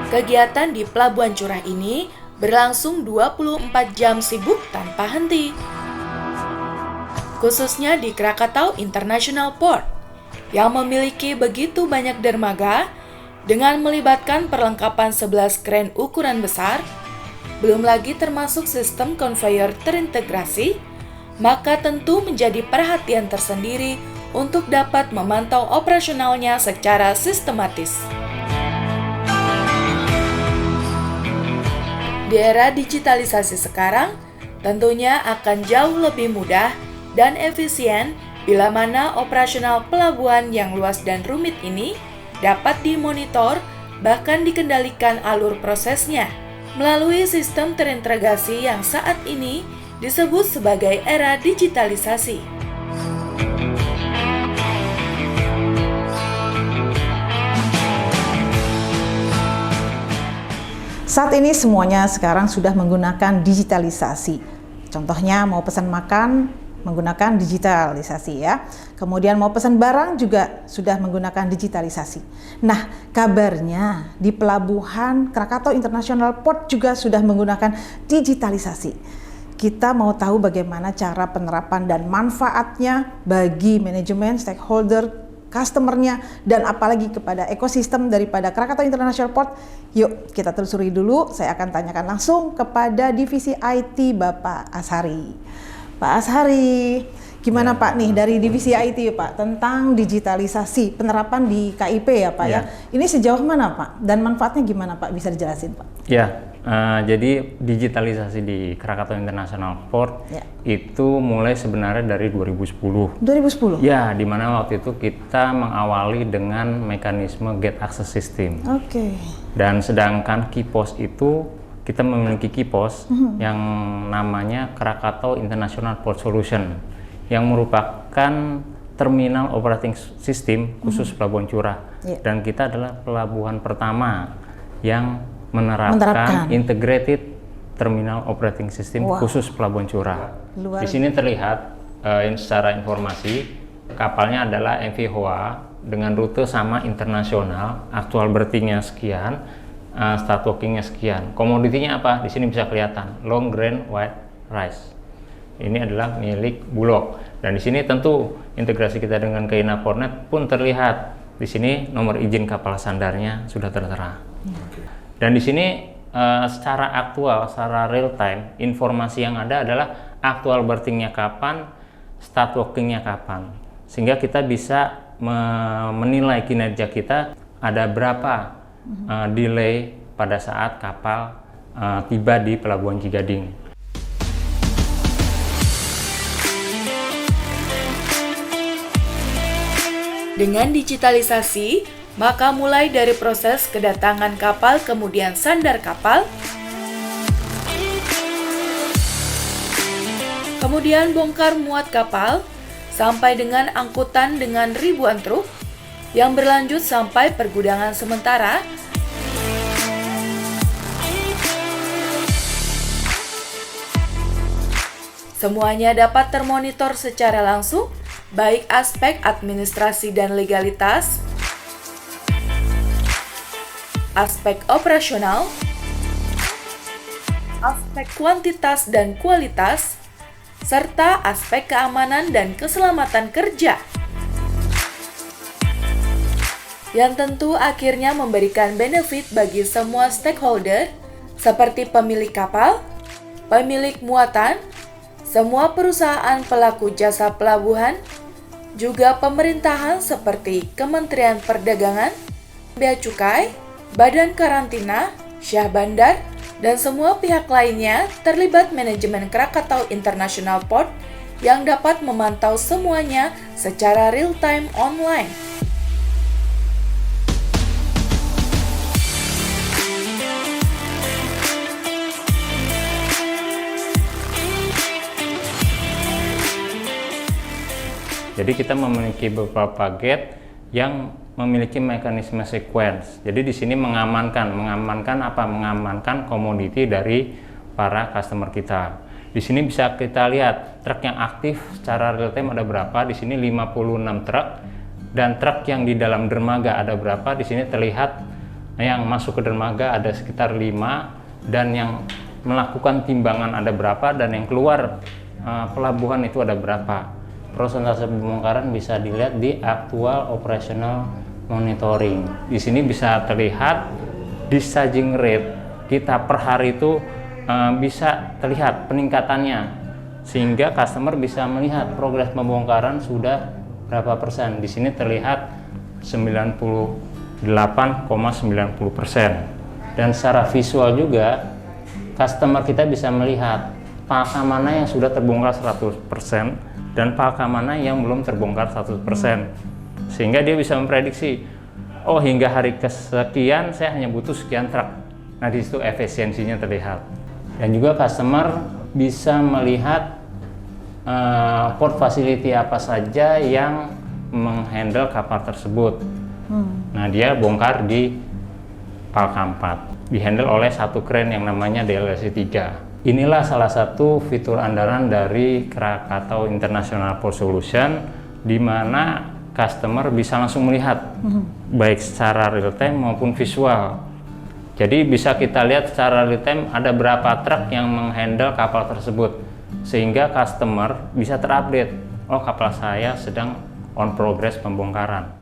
Kegiatan di Pelabuhan Curah ini berlangsung 24 jam sibuk tanpa henti. Khususnya di Krakatau International Port, yang memiliki begitu banyak dermaga dengan melibatkan perlengkapan 11 kren ukuran besar, belum lagi termasuk sistem conveyor terintegrasi, maka tentu menjadi perhatian tersendiri untuk dapat memantau operasionalnya secara sistematis. Di era digitalisasi sekarang, tentunya akan jauh lebih mudah dan efisien bila mana operasional pelabuhan yang luas dan rumit ini dapat dimonitor bahkan dikendalikan alur prosesnya melalui sistem terintegrasi yang saat ini disebut sebagai era digitalisasi. Saat ini semuanya sekarang sudah menggunakan digitalisasi. Contohnya mau pesan makan menggunakan digitalisasi ya. Kemudian mau pesan barang juga sudah menggunakan digitalisasi. Nah, kabarnya di Pelabuhan Krakatau International Port juga sudah menggunakan digitalisasi. Kita mau tahu bagaimana cara penerapan dan manfaatnya bagi manajemen, stakeholder, customer-nya, dan apalagi kepada ekosistem daripada Krakatau International Port. Yuk kita telusuri dulu. Saya akan tanyakan langsung kepada divisi IT Bapak Ashari. Pak Ashari, gimana Pak nih dari divisi IT Pak tentang digitalisasi penerapan di KIP ya Pak ya? Ini sejauh mana Pak dan manfaatnya gimana Pak, bisa dijelasin Pak? Ya, jadi digitalisasi di Krakatau International Port itu mulai sebenarnya dari 2010. 2010? Ya, di mana waktu itu kita mengawali dengan mekanisme Gate Access System. Oke. Dan sedangkan KIPOS itu kita memiliki KIPOS yang namanya Krakatau International Port Solution yang merupakan terminal operating system khusus Pelabuhan Curah. Dan kita adalah pelabuhan pertama yang menerapkan integrated terminal operating system khusus Pelabuhan Curah. Di sini terlihat secara informasi kapalnya adalah MV Hoa dengan rute sama internasional, aktual berthingnya sekian, start walkingnya sekian. Komoditinya apa? Di sini bisa kelihatan long grain white rice. Ini adalah milik Bulog. Dan di sini tentu integrasi kita dengan Kaina Portnet pun terlihat. Di sini nomor izin kapal sandarnya sudah tertera. Dan di sini secara aktual, secara real time, informasi yang ada adalah aktual berthingnya kapan, start walkingnya kapan. Sehingga kita bisa menilai kinerja kita ada berapa delay pada saat kapal tiba di Pelabuhan Cigading. Dengan digitalisasi, maka mulai dari proses kedatangan kapal kemudian sandar kapal, kemudian bongkar muat kapal, sampai dengan angkutan dengan ribuan truk, yang berlanjut sampai pergudangan sementara, semuanya dapat termonitor secara langsung, baik aspek administrasi dan legalitas, aspek operasional, aspek kuantitas dan kualitas, serta aspek keamanan dan keselamatan kerja. Yang tentu akhirnya memberikan benefit bagi semua stakeholder seperti pemilik kapal, pemilik muatan, semua perusahaan pelaku jasa pelabuhan, juga pemerintahan seperti Kementerian Perdagangan, Bea Cukai, Badan Karantina, Syah Bandar, dan semua pihak lainnya terlibat manajemen Krakatau International Port yang dapat memantau semuanya secara real-time online. Jadi kita memiliki beberapa gate yang memiliki mekanisme sequence. Jadi di sini mengamankan apa? Mengamankan komoditi dari para customer kita. Di sini bisa kita lihat truk yang aktif secara real time ada berapa. Di sini 56 truk, dan truk yang di dalam dermaga ada berapa. Di sini terlihat yang masuk ke dermaga ada sekitar 5, dan yang melakukan timbangan ada berapa, dan yang keluar pelabuhan itu ada berapa. Persentase pembongkaran bisa dilihat di actual operational monitoring. Di sini bisa terlihat discharging rate kita per hari itu bisa terlihat peningkatannya, sehingga customer bisa melihat progres pembongkaran sudah berapa persen. Di sini terlihat 98,90%. Dan secara visual juga customer kita bisa melihat palka mana yang sudah terbongkar 100% dan palka mana yang belum terbongkar 100%. Sehingga dia bisa memprediksi, oh hingga hari kesekian saya hanya butuh sekian truk. Nah, di situ efisiensinya terlihat. Dan juga customer bisa melihat port facility apa saja yang menghandle kapal tersebut. Nah, dia bongkar di palka 4, dihandle oleh satu kren yang namanya DLSC 3. Inilah salah satu fitur andalan dari Krakatau International Port Solution, di mana customer bisa langsung melihat baik secara real time maupun visual. Jadi bisa kita lihat secara real time ada berapa truk yang menghandle kapal tersebut, sehingga customer bisa terupdate, oh kapal saya sedang on progress pembongkaran.